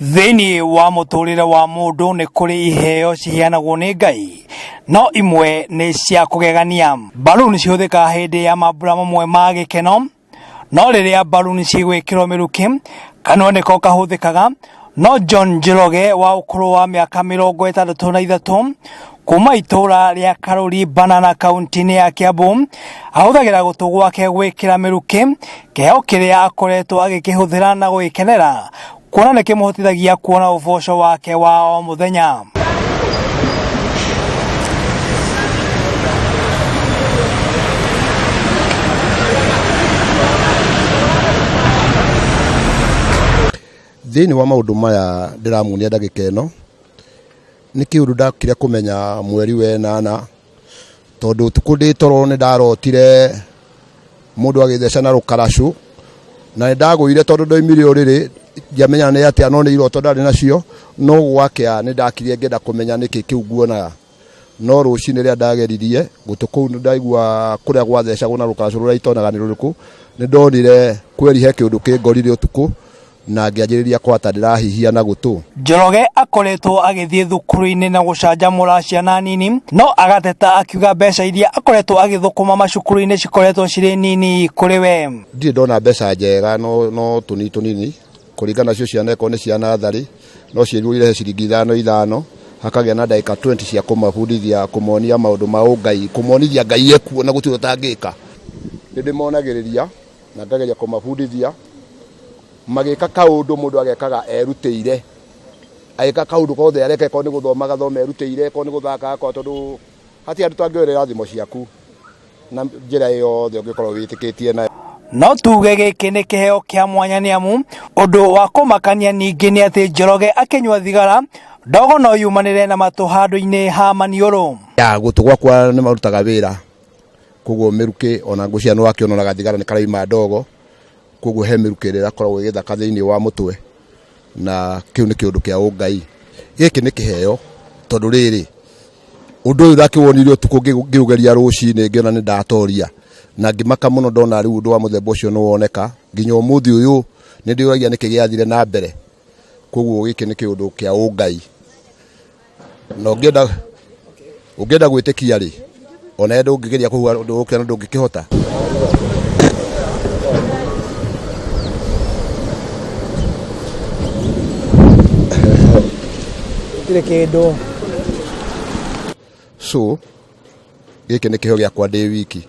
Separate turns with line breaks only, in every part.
Thĩinĩ wa mũtũrĩre wa mũndũ nĩ kũrĩ iheo ciheanagwo nĩ Ngai, no imwe nĩ cia kũgegania. Ballon cihũthĩkaga hĩndĩ ya mambura mamwe ma gĩkeno, no rĩrĩa ballon cigwĩkĩrwo mĩrukĩ, kanua nĩko kahũthĩkaga. No John Njoroge wa ũkũrũ wa mĩaka 63 kuma itũra rĩa Karuri Banana kaunti-inĩ ya Kiambu ahũthagĩra gũtũ gwake gwĩkĩra mĩrukĩ, kĩheo kĩrĩa akoretwo agĩkĩhũthĩra na gũgĩkenera, kuona nĩ kĩmũhotithagia kuona ũboco wake wa o mũthenya.
Thĩinĩ wa maũndũ maya ndĩramuonia ndagĩka ĩno nĩ kĩũndũ ndakire kũmenya mweri wa 8, tondũ ũtukũ ndĩ toro nĩ ndarotire mũndũ agĩtheca na rũkaracũ, na nĩ ndagũire tondũ ndoimire ũrĩrĩ ndiamenya nĩ atĩa, no nĩ iroto ndarĩ nacio, no gwakĩa nĩ ndakire ngĩenda kũmenya nĩkĩ kĩu nguonaga. No rũcinĩ rĩrĩa ndageririe gũtũ kũu nĩ ndaigua kũrĩa gwathecagwo na rũkaracũ rũrĩa itonaga nĩ rũrĩkũ, nĩ ndonire kweri he kĩũndũ kĩngorire ũtukũ na ngĩanjĩrĩria kwata ndĩrahihia na gũtũ. Njoroge
akoretwo agĩthiĩ thukuru-inĩ na gũcanjamũra ciana nini, no agateta akiuga mbeca iria akoretwo agĩthũkũma macukuru-inĩ cikoretwo cirĩ nini kũrĩ we.
Ndirĩ ndona mbeca njega, no tũnini kũringana nacio ciana eko nĩ ciana tharĩ, no ciĩrugire ciringi 5 hakagĩa na ndagĩka 20 cia kũmabundithia, kũmonia maũndũ ma ũngai, kũmonithia Ngai ekuo na gũtirĩ ũtangĩka. Nĩ ndĩmonagĩrĩria na ngageria kũmabundithia magĩka kaũndũ mũndũ agekaga erutĩire, agĩka kaũndũ kothe areka, ko nĩ gũthoma gathoma erutĩire, ko nĩ gũthaka, ko tondũ hatirĩ andũ tangĩoerera thimo ciaku na njĩra yothe ũngĩkorwo wĩtĩkĩtie nayo.
No tuge gĩkĩ nĩ kĩheo kĩa mwanya nĩamu ũndũ wa kũmakania ningĩ nĩ atĩ Njoroge akĩnyua thigara ndogo no yumanĩre na matũ handũ-inĩ ha maniũrũ.
Gũtũ gwakwa nĩ marutaga wĩra, koguo mĩrukĩ ona ngũcia nĩ wakĩonaga thigara nĩ karaima ndogo, koguo he mĩrukĩ ĩrĩa ĩkoragwo ĩgĩthaka thĩinĩ wa mũtwe, na kĩu nĩ kĩũndũ kĩa ũngai. Gĩkĩ nĩ kĩheo tondũ rĩrĩ ũndũ ũyũ ndakĩwonire ũtukũ ngĩũgeria rũcinĩ ngĩona nĩ ndatoria, na ngĩmaka mũno ndona rĩu ũndũ wa mũthemba ũcio nĩ woneka. Nginya ũmũthĩ ũyũ nĩ ndĩũragia nĩkĩ gĩathire na mbere, koguo gĩkĩ nĩ kĩũndũ kĩa ũngai. Na ũngĩenda gwĩtĩkia rĩ, ona ndũngĩgeria kũhuha ũndũ ũkĩra na ndũngĩkĩhota. So gĩkĩ nĩ kĩheo gĩakwa ndĩ wiki,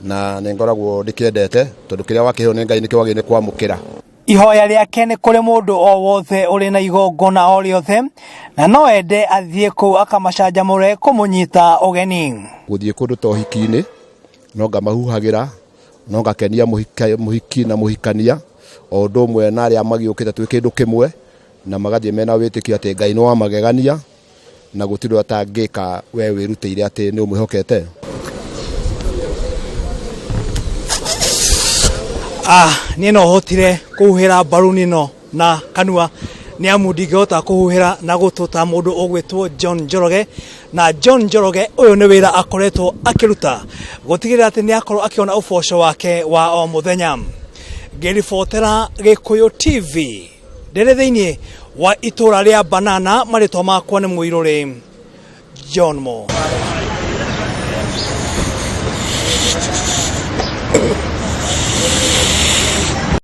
na nĩ ngoragwo ndĩkĩendete tondũ kĩrĩa wakĩheo nĩ Ngai nĩkĩo wagĩrĩire nĩ kwamũkĩra.
Ihoya rĩake nĩ kũrĩ mũndũ o wothe ũrĩ na igongona o rĩothe, na no ende athiĩ kũu akamacanjamũre kũmũnyita ũgeni.
Gũthiĩ kũndũ ta ũhiki-inĩ no ngamahuhagĩra, no ngakenia mũhiki na mũhikania, o ũndũ ũmwe na arĩa magĩũkĩte twĩ kĩndũ kĩmwe, na magathiĩ mena wĩtĩkio atĩ Ngai nĩ wa magegania na gũtirĩ atangĩka we wĩrutĩire atĩ nĩ ũmwĩhokete.
Niĩ no hotire kũhuhĩra Ballon ĩno na kanua, nĩamu ndingĩhota kũhuhĩra na gũtũ ta mũndũ ũgwĩtwo John Njoroge. Na John Njoroge ũyũ nĩ wĩra akoretwo akĩruta gũtigĩrĩra atĩ nĩ akorwo akĩona ũboco wake wa o mũthenya. Ngĩribotera Gikuyu TV ndĩrĩ thĩinĩ wa itũra rĩa Banana, marĩtwa makwa nĩ MUIRURI JOHNMO.